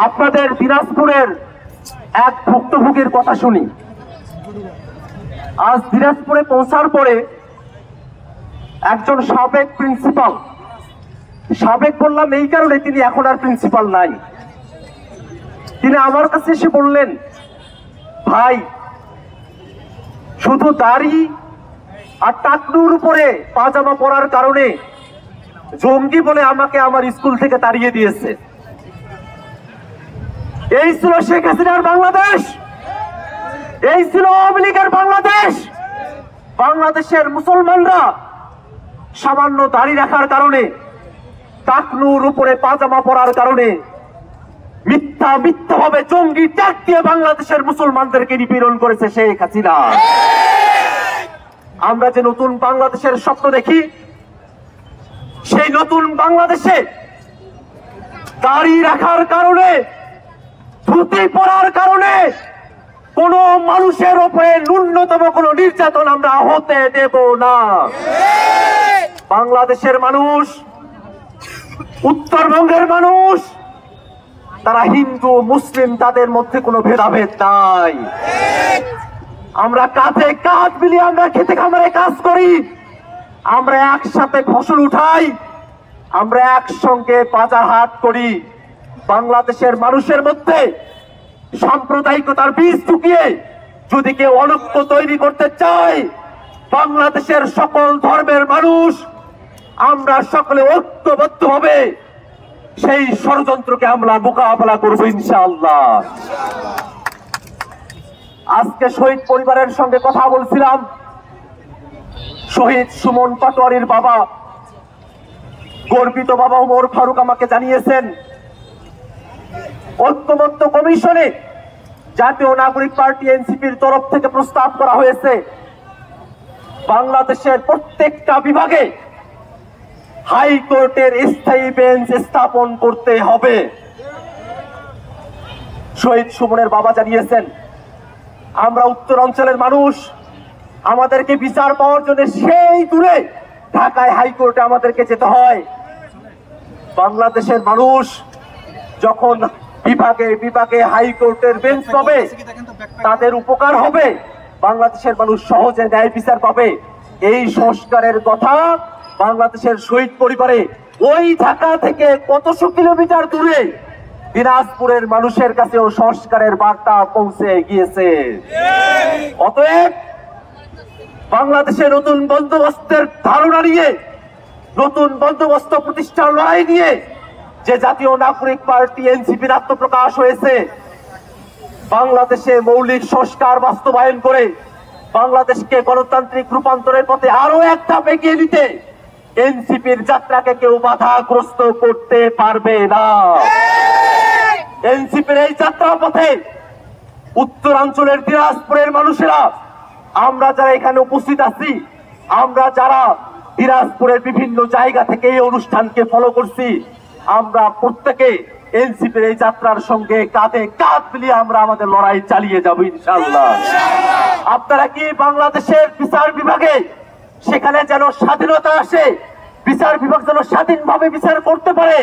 আপনাদের দিনাজপুরের এক ভুক্তভোগীর কথা শুনি। আজ দিনাজপুরে পৌঁছার পরে একজন সাবেক প্রিন্সিপাল, সাবেক বললাম এই কারণে তিনি এখন আর প্রিন্সিপাল নাই, তিনি আমার কাছে এসে বললেন, ভাই শুধু দাড়ি আর টাকনুর উপরে পাজামা পরার কারণে জঙ্গি বলে আমাকে আমার স্কুল থেকে তাড়িয়ে দিয়েছে। এই ছিল শেখ হাসিনার বাংলাদেশ, এই ছিল আওয়ামী লীগের বাংলাদেশ। বাংলাদেশের মুসলমানরা সামান্য দাড়ি রাখার কারণে, টাকনুর উপরে পাজামা পরার কারণে মিথ্যাভাবে জঙ্গি ট্যাগ দিয়ে বাংলাদেশের মুসলমানদেরকে নিপীড়ন করেছে শেখ হাসিনা। আমরা যে নতুন বাংলাদেশের স্বপ্ন দেখি, সেই নতুন বাংলাদেশে দাড়ি রাখার কারণে, ধুতি পরার কারণে কোন মানুষের উপরে ন্যূনতম কোন নির্যাতন আমরা হতে দেব না। বাংলাদেশের মানুষ, উত্তরবঙ্গের মানুষ, তারা হিন্দু মুসলিম, তাদের মধ্যে কোনো ভেদাভেদ নাই। আমরা কাঁধে কাঁধ মিলিয়ে আমরা খেতে খামারে কাজ করি, আমরা একসাথে ফসল উঠাই, আমরা একসঙ্গে বাজার হাট করি। বাংলাদেশের মানুষের মধ্যে সাম্প্রদায়িকতার বীজ ঢুকিয়ে যদি কেউ অনৈক্য তৈরি করতে চায়, বাংলাদেশের সকল ধর্মের মানুষ আমরা সকলে ঐক্যবদ্ধভাবে সেই ষড়যন্ত্রকে আমরা মোকাবেলা করবো ইনশাআল্লাহ। আজকে শহীদ পরিবারের সঙ্গে কথা বলছিলাম। শহীদ সুমন পাটোয়ারির বাবা, গর্বিত বাবা ওমর ফারুক আমাকে জানিয়েছেন, ঐক্যমত্য কমিশনে জাতীয় নাগরিক পার্টি এনসিপির তরফ থেকে প্রস্তাব করা হয়েছে, বাংলাদেশের প্রত্যেকটা বিভাগে হাইকোর্টের স্থায়ী বেঞ্চ স্থাপন করতে হবে। শহীদ সুমনের বাবা জানিয়েছেন, আমরা উত্তর অঞ্চলের মানুষ, আমাদেরকে বিচার পাওয়ার জন্য সেই দূরে ঢাকায় হাইকোর্টে আমাদেরকে যেতে হয়। বাংলাদেশের মানুষ যখন বিভাগে বিভাগে হাইকোর্টের বেঞ্চ পাবে, তাদের উপকার হবে, বাংলাদেশের মানুষ সহজে ন্যায় বিচার পাবে। এই সংস্কারের কথা বাংলাদেশের শহীদ পরিবারে ওই ঢাকা থেকে কতশো কিলোমিটার দূরে দিনাজপুরের মানুষের কাছেও সংস্কারের বার্তা পৌঁছে গিয়েছে। অতএব বাংলাদেশে নতুন বন্দোবস্তের ধারণা নিয়ে, নতুন বন্দোবস্ত প্রতিষ্ঠার লড়াই নিয়ে যে জাতীয় নাগরিক পার্টি এনসিপির আত্মপ্রকাশ হয়েছে, বাংলাদেশে মৌলিক সংস্কার বাস্তবায়ন করে বাংলাদেশকে গণতান্ত্রিক রূপান্তরের পথে আরো এক ধাপ এগিয়ে নিতে এনসিপির যাত্রাকে কেউ বাধাগ্রস্ত করতে পারবে না। এনসিপির এই যাত্রা পথে উত্তরাঞ্চলের দিনাজপুরের মানুষেরা, আমরা যারা এখানে উপস্থিত আছি, আমরা যারা দিনাজপুরের বিভিন্ন জায়গা থেকে এই অনুষ্ঠানকে ফলো করছি, আমরা প্রত্যেকে এনসিপির এই যাত্রার সঙ্গে কাঁধে কাঁধ মিলিয়ে আমরা আমাদের লড়াই চালিয়ে যাব ইনশাআল্লাহ। আপনারা কি বাংলাদেশের বিচার বিভাগে সেখানে যেন স্বাধীনতা আসে, বিচার বিভাগ যেন স্বাধীনভাবে বিচার করতে পারে,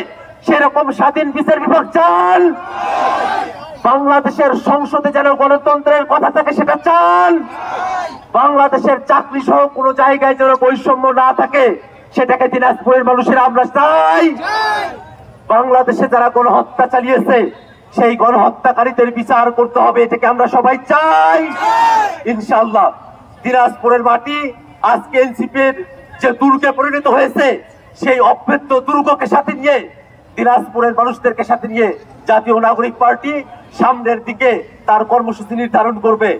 সেরকম স্বাধীন বিচার বিভাগ চান? বাংলাদেশের সংসদে যেন গণতন্ত্রের কথা থাকে, সেটা চান? বাংলাদেশের চাকরি সহ কোনো জায়গায় যেন বৈষম্য না থাকে, সেটাকে দিনাজপুরের মানুষের আমরা চাই। বাংলাদেশে যারা গণহত্যা চালিয়েছে, সেই গণহত্যাকারীদের বিচার করতে হবে, এটাকে আমরা সবাই চাই ইনশাআল্লাহ। দিনাজপুরের মাটি আজকে এনসিপির যে দুর্গে পরিণত হয়েছে, সেই অভেদ্য দুর্গকে সাথে নিয়ে, দিনাজপুরের মানুষদেরকে সাথে নিয়ে জাতীয় নাগরিক পার্টি সামনের দিকে তার কর্মসূচি নির্ধারণ করবে।